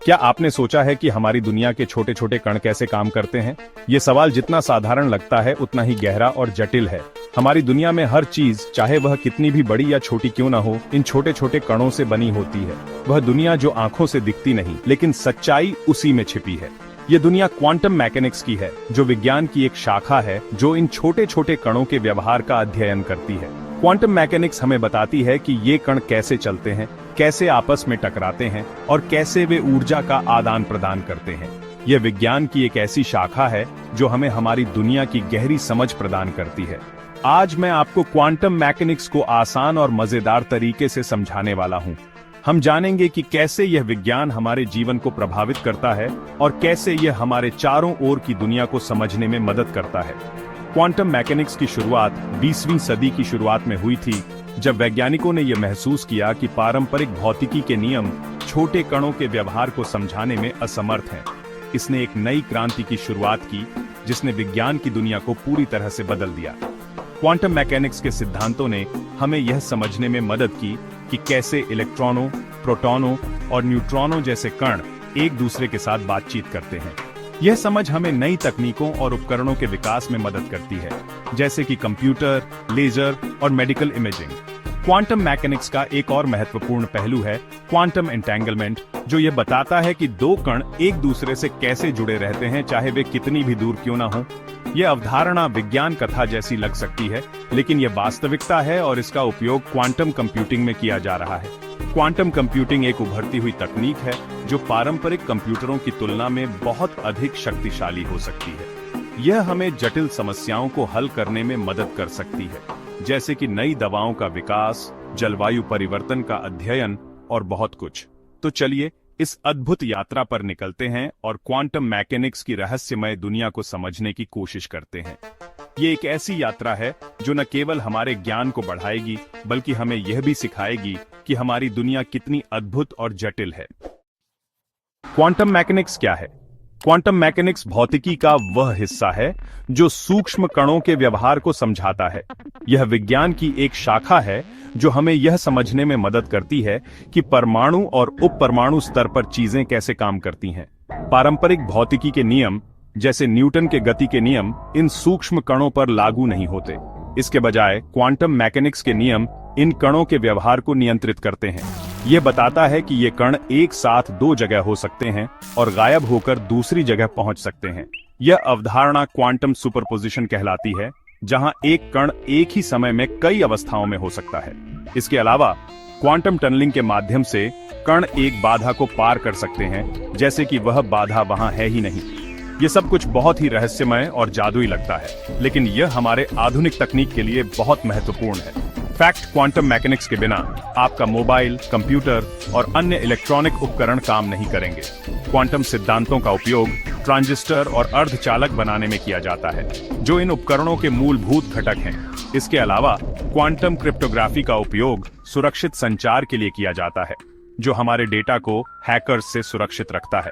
क्या आपने सोचा है कि हमारी दुनिया के छोटे छोटे कण कैसे काम करते हैं? ये सवाल जितना साधारण लगता है उतना ही गहरा और जटिल है। हमारी दुनिया में हर चीज, चाहे वह कितनी भी बड़ी या छोटी क्यों ना हो, इन छोटे छोटे कणों से बनी होती है। वह दुनिया जो आंखों से दिखती नहीं, लेकिन सच्चाई उसी में छिपी है। ये दुनिया क्वांटम मैकेनिक्स की है, जो विज्ञान की एक शाखा है जो इन छोटे छोटे कणों के व्यवहार का अध्ययन करती है। क्वांटम मैकेनिक्स हमें बताती है कि ये कण कैसे चलते हैं, कैसे आपस में टकराते हैं और कैसे वे ऊर्जा का आदान प्रदान करते हैं। यह विज्ञान की एक ऐसी शाखा है जो हमें हमारी दुनिया की गहरी समझ प्रदान करती है। आज मैं आपको क्वांटम मैकेनिक्स को आसान और मजेदार तरीके से समझाने वाला हूं। हम जानेंगे कि कैसे यह विज्ञान हमारे जीवन को प्रभावित करता है और कैसे यह हमारे चारों ओर की दुनिया को समझने में मदद करता है। क्वांटम मैकेनिक्स की शुरुआत 20वीं सदी की शुरुआत में हुई थी, जब वैज्ञानिकों ने यह महसूस किया कि पारंपरिक भौतिकी के नियम छोटे कणों के व्यवहार को समझाने में असमर्थ हैं। इसने एक नई क्रांति की शुरुआत की, जिसने विज्ञान की दुनिया को पूरी तरह से बदल दिया। क्वांटम मैकेनिक्स के सिद्धांतों ने हमें यह समझने में मदद की कि कैसे इलेक्ट्रॉनों, प्रोटॉनों और न्यूट्रॉनों जैसे कण एक दूसरे के साथ बातचीत करते हैं। यह समझ हमें नई तकनीकों और उपकरणों के विकास में मदद करती है, जैसे कि कंप्यूटर, लेजर और मेडिकल इमेजिंग। क्वांटम मैकेनिक्स का एक और महत्वपूर्ण पहलू है क्वांटम एंटेंगलमेंट, जो यह बताता है कि दो कण एक दूसरे से कैसे जुड़े रहते हैं, चाहे वे कितनी भी दूर क्यों ना हो। यह अवधारणा विज्ञान कथा जैसी लग सकती है, लेकिन यह वास्तविकता है और इसका उपयोग क्वांटम कंप्यूटिंग में किया जा रहा है। क्वांटम कंप्यूटिंग एक उभरती हुई तकनीक है जो पारंपरिक कंप्यूटरों की तुलना में बहुत अधिक शक्तिशाली हो सकती है। यह हमें जटिल समस्याओं को हल करने में मदद कर सकती है, जैसे कि नई दवाओं का विकास, जलवायु परिवर्तन का अध्ययन और बहुत कुछ। तो चलिए इस अद्भुत यात्रा पर निकलते हैं और क्वांटम मैकेनिक्स की रहस्यमय दुनिया को समझने की कोशिश करते हैं। ये एक ऐसी यात्रा है जो न केवल हमारे ज्ञान को बढ़ाएगी, बल्कि हमें यह भी सिखाएगी कि हमारी दुनिया कितनी अद्भुत और जटिल है। क्वांटम मैकेनिक्स क्या है? क्वांटम मैकेनिक्स भौतिकी का वह हिस्सा है जो सूक्ष्म कणों के व्यवहार को समझाता है। यह विज्ञान की एक शाखा है जो हमें यह समझने में मदद करती है कि परमाणु और उपपरमाणु स्तर पर चीजें कैसे काम करती हैं। पारंपरिक भौतिकी के नियम, जैसे न्यूटन के गति के नियम, इन सूक्ष्म कणों पर लागू नहीं होते। इसके बजाय क्वांटम मैकेनिक्स के नियम इन कणों के व्यवहार को नियंत्रित करते हैं। यह बताता है कि ये कण एक साथ दो जगह हो सकते हैं और गायब होकर दूसरी जगह पहुंच सकते हैं। यह अवधारणा क्वांटम सुपरपोजिशन कहलाती है, जहां एक कण एक ही समय में कई अवस्थाओं में हो सकता है। इसके अलावा क्वांटम टनलिंग के माध्यम से कण एक बाधा को पार कर सकते हैं, जैसे कि वह बाधा वहां है ही नहीं। ये सब कुछ बहुत ही रहस्यमय और जादुई लगता है, लेकिन यह हमारे आधुनिक तकनीक के लिए बहुत महत्वपूर्ण है। फैक्ट, क्वांटम मैकेनिक्स के बिना आपका मोबाइल, कंप्यूटर और अन्य इलेक्ट्रॉनिक उपकरण काम नहीं करेंगे। क्वांटम सिद्धांतों का उपयोग ट्रांजिस्टर और अर्धचालक बनाने में किया जाता है, जो इन उपकरणों के मूलभूत घटक हैं। इसके अलावा क्वांटम क्रिप्टोग्राफी का उपयोग सुरक्षित संचार के लिए किया जाता है, जो हमारे डेटा को हैकर्स से सुरक्षित रखता है।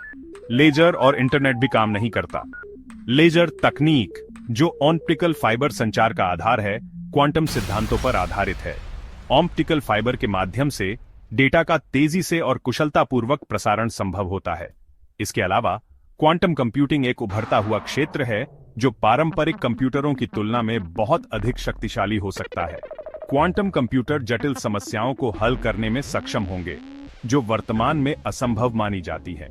लेजर और इंटरनेट भी काम नहीं करता। लेजर तकनीक, जो ऑप्टिकल फाइबर संचार का आधार है, क्वांटम सिद्धांतों पर आधारित है। ऑप्टिकल फाइबर के माध्यम से डेटा का तेजी से और कुशलतापूर्वक प्रसारण संभव होता है। इसके अलावा क्वांटम कंप्यूटिंग एक उभरता हुआ क्षेत्र है जो पारंपरिक कंप्यूटरों की तुलना में बहुत अधिक शक्तिशाली हो सकता है। क्वांटम कंप्यूटर जटिल समस्याओं को हल करने में सक्षम होंगे, जो वर्तमान में असंभव मानी जाती है।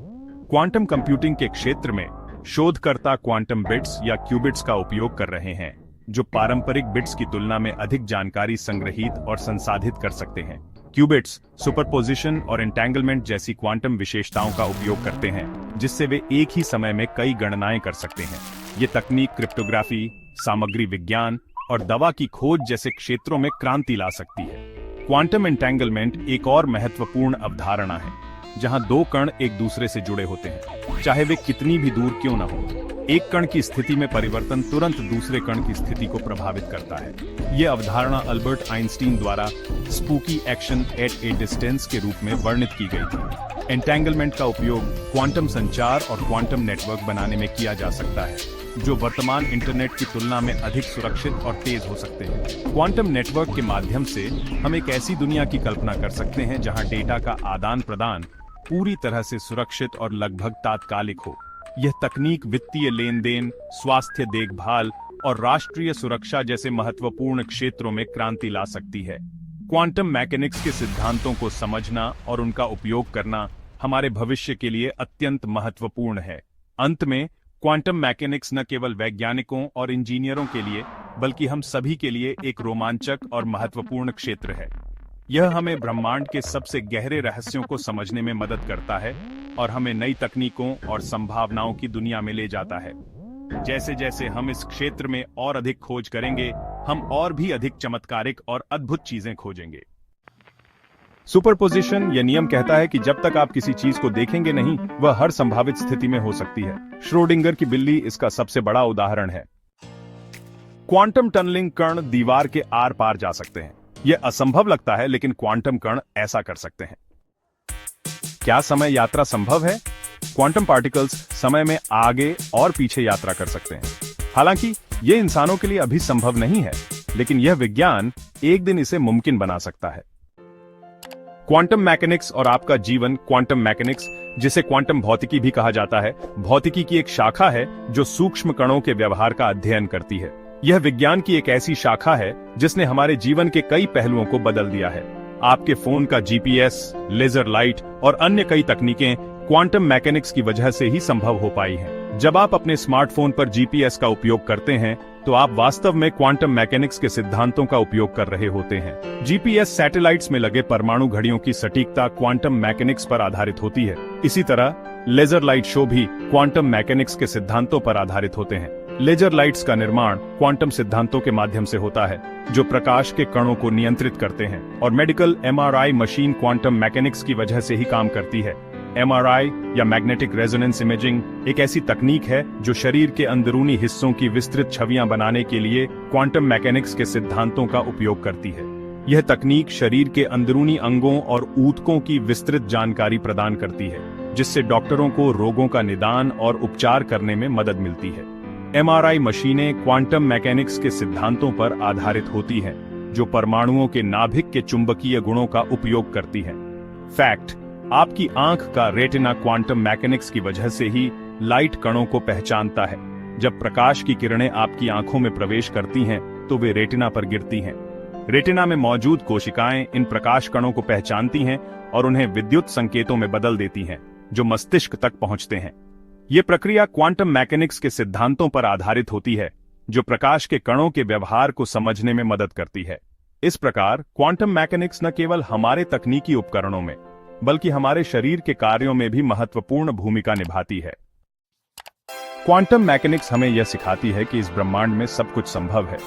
क्वांटम कंप्यूटिंग के क्षेत्र में शोधकर्ता क्वांटम बिट्स या क्यूबिट्स का उपयोग कर रहे हैं, जो पारंपरिक बिट्स की तुलना में अधिक जानकारी संग्रहित और संसाधित कर सकते हैं। क्यूबिट्स सुपरपोजिशन और एंटेंगलमेंट जैसी क्वांटम विशेषताओं का उपयोग करते हैं, जिससे वे एक ही समय में कई गणनाएं कर सकते हैं। ये तकनीक क्रिप्टोग्राफी, सामग्री विज्ञान और दवा की खोज जैसे क्षेत्रों में क्रांति ला सकती है। क्वांटम एंटेंगलमेंट एक और महत्वपूर्ण अवधारणा है, जहां दो कण एक दूसरे से जुड़े होते हैं, चाहे वे कितनी भी दूर क्यों न हो। एक कण की स्थिति में परिवर्तन तुरंत दूसरे कण की स्थिति को प्रभावित करता है। यह अवधारणा अल्बर्ट आइंस्टीन द्वारा spooky action at A distance के रूप में वर्णित की गई थी। एंटेंगलमेंट का उपयोग क्वांटम संचार और क्वांटम नेटवर्क बनाने में किया जा सकता है, जो वर्तमान इंटरनेट की तुलना में अधिक सुरक्षित और तेज हो सकते हैं। क्वांटम नेटवर्क के माध्यम से हम एक ऐसी दुनिया की कल्पना कर सकते हैं जहां डेटा का आदान प्रदान पूरी तरह से सुरक्षित और लगभग तात्कालिक हो। यह तकनीक वित्तीय लेन देन, स्वास्थ्य देखभाल और राष्ट्रीय सुरक्षा जैसे महत्वपूर्ण क्षेत्रों में क्रांति ला सकती है। क्वांटम मैकेनिक्स के सिद्धांतों को समझना और उनका उपयोग करना हमारे भविष्य के लिए अत्यंत महत्वपूर्ण है। अंत में, क्वांटम मैकेनिक्स न केवल वैज्ञानिकों और इंजीनियरों के लिए बल्कि हम सभी के लिए एक रोमांचक और महत्वपूर्ण क्षेत्र है। यह हमें ब्रह्मांड के सबसे गहरे रहस्यों को समझने में मदद करता है और हमें नई तकनीकों और संभावनाओं की दुनिया में ले जाता है। जैसे जैसे हम इस क्षेत्र में और अधिक खोज करेंगे, हम और भी अधिक चमत्कारिक और अद्भुत चीजें खोजेंगे। सुपरपोजिशन यह नियम कहता है कि जब तक आप किसी चीज को देखेंगे नहीं, वह हर संभावित स्थिति में हो सकती है। श्रोडिंगर की बिल्ली इसका सबसे बड़ा उदाहरण है। क्वांटम टनलिंग कण दीवार के आर पार जा सकते हैं। यह असंभव लगता है, लेकिन क्वांटम कण ऐसा कर सकते हैं। क्या समय यात्रा संभव है? क्वांटम पार्टिकल्स समय में आगे और पीछे यात्रा कर सकते हैं। हालांकि यह इंसानों के लिए अभी संभव नहीं है, लेकिन यह विज्ञान एक दिन इसे मुमकिन बना सकता है। क्वांटम मैकेनिक्स और आपका जीवन। क्वांटम मैकेनिक्स, जिसे क्वांटम भौतिकी भी कहा जाता है, भौतिकी की एक शाखा है जो सूक्ष्म कणों के व्यवहार का अध्ययन करती है। यह विज्ञान की एक ऐसी शाखा है जिसने हमारे जीवन के कई पहलुओं को बदल दिया है। आपके फोन का जीपीएस, लेजर लाइट और अन्य कई तकनीकें क्वांटम मैकेनिक्स की वजह से ही संभव हो पाई हैं। जब आप अपने स्मार्टफोन पर जीपीएस का उपयोग करते हैं, तो आप वास्तव में क्वांटम मैकेनिक्स के सिद्धांतों का उपयोग कर रहे होते हैं। जीपीएस सैटेलाइट्स में लगे परमाणु घड़ियों की सटीकता क्वांटम मैकेनिक्स पर आधारित होती है। इसी तरह लेजर लाइट शो भी क्वांटम मैकेनिक्स के सिद्धांतों पर आधारित होते हैं। लेजर लाइट्स का निर्माण क्वांटम सिद्धांतों के माध्यम से होता है, जो प्रकाश के कणों को नियंत्रित करते हैं। और medical MRI machine quantum mechanics की वजह से ही काम करती है। एमआरआई या मैग्नेटिक रेजोनेंस इमेजिंग एक ऐसी तकनीक है जो शरीर के अंदरूनी हिस्सों की विस्तृत छवियां बनाने के लिए क्वांटम मैकेनिक्स के सिद्धांतों का उपयोग करती है। यह तकनीक शरीर के अंदरूनी अंगों और ऊतकों की विस्तृत जानकारी प्रदान करती है, जिससे डॉक्टरों को रोगों का निदान और उपचार करने में मदद मिलती है। एमआरआई मशीनें क्वांटम मैकेनिक्स के सिद्धांतों पर आधारित होती हैं, जो परमाणुओं के नाभिक के चुंबकीय गुणों का उपयोग करती हैं। फैक्ट: आपकी आंख का रेटिना क्वांटम मैकेनिक्स की वजह से ही लाइट कणों को पहचानता है। जब प्रकाश की किरणें आपकी आंखों में प्रवेश करती हैं, तो वे रेटिना पर गिरती हैं। रेटिना में मौजूद कोशिकाएं इन प्रकाश कणों को पहचानती हैं और उन्हें विद्युत संकेतों में बदल देती हैं, जो मस्तिष्क तक पहुंचते हैं। ये प्रक्रिया क्वांटम मैकेनिक्स के सिद्धांतों पर आधारित होती है, जो प्रकाश के कणों के व्यवहार को समझने में मदद करती है। इस प्रकार क्वांटम मैकेनिक्स न केवल हमारे तकनीकी उपकरणों में, बल्कि हमारे शरीर के कार्यों में भी महत्वपूर्ण भूमिका निभाती है। क्वांटम मैकेनिक्स हमें यह सिखाती है कि इस ब्रह्मांड में सब कुछ संभव है।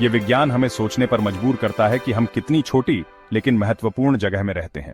यह विज्ञान हमें सोचने पर मजबूर करता है कि हम कितनी छोटी लेकिन महत्वपूर्ण जगह में रहते हैं।